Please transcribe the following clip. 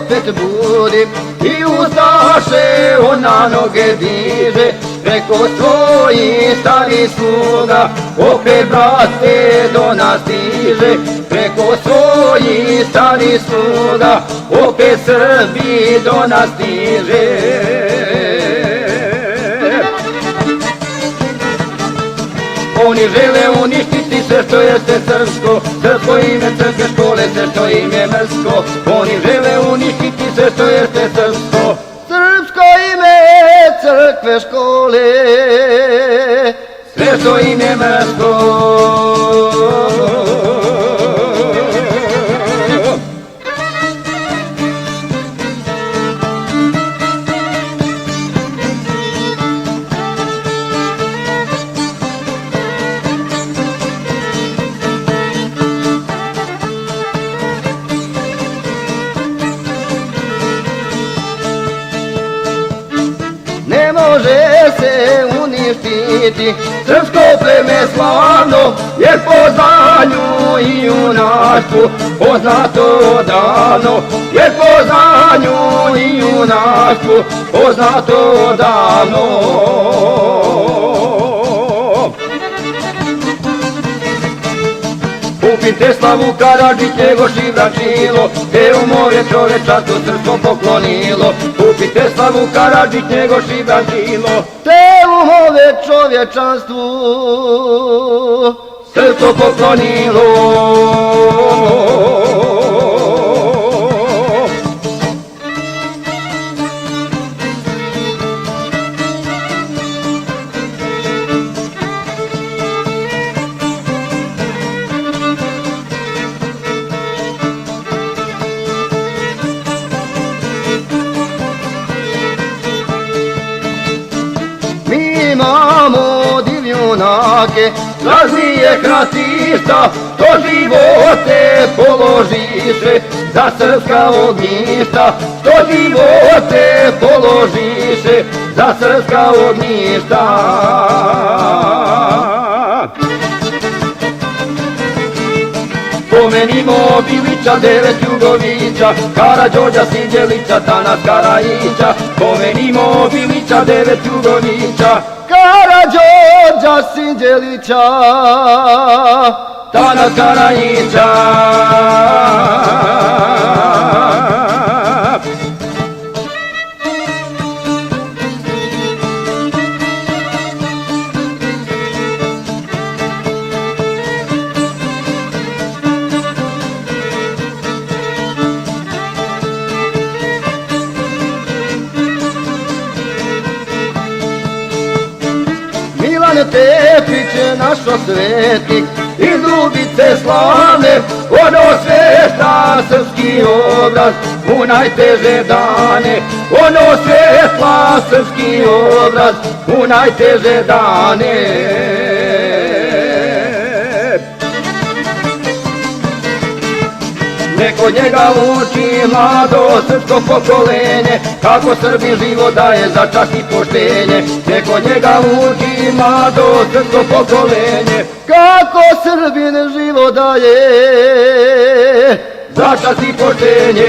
opet budi i ustaše on na noge diže, preko svojih starih sluga opet brate do nas stiže, preko svojih starih sluga opet Srbi do nas stiže. Oni žele uništiti sve što jeste srpsko, srpsko ime crkve škole, sve što im je mrsko. Oni žele uništiti sve što jeste srpsko, srpsko ime crkve škole, sve što im je mrsko. Ne može se uništiti srpsko pleme slavno, jer po znanju i junaštvu poznato davno, jer po znanju i junaštvu poznato davno. Upite slavu Karadžić, Njegoš i Vračilo, te u more čovečanstvo srpstvo poklonilo. Upite slavu Karadžić, Njegoš i Vračilo, te u more čovečanstvu srpstvo poklonilo. Mi imamo divljunake, raznije kratišta, to živote položiše za srpska ognjišta, to živote položiše za srpska ognjišta. Pomenimo Bilića, Devet Jugovića, Karađorđa, Sinđelića, Tanas Karajića. Pomenimo Bilića, Devet Jugovića, Karađorđa, Sinđelića, Tanas Karajića. Milan Tepić je naš osvetnik, iz Dubice slavne, on osvešta srpski obraz u najteže dane, on osvetla srpski obraz u najteže dane. Nek od njega uči mlado srpsko pokolenje, kako Srbin život daje za čast i poštenje. Nek od njega uči mlado srpsko pokolenje, kako Srbin život daje za čast i poštenje.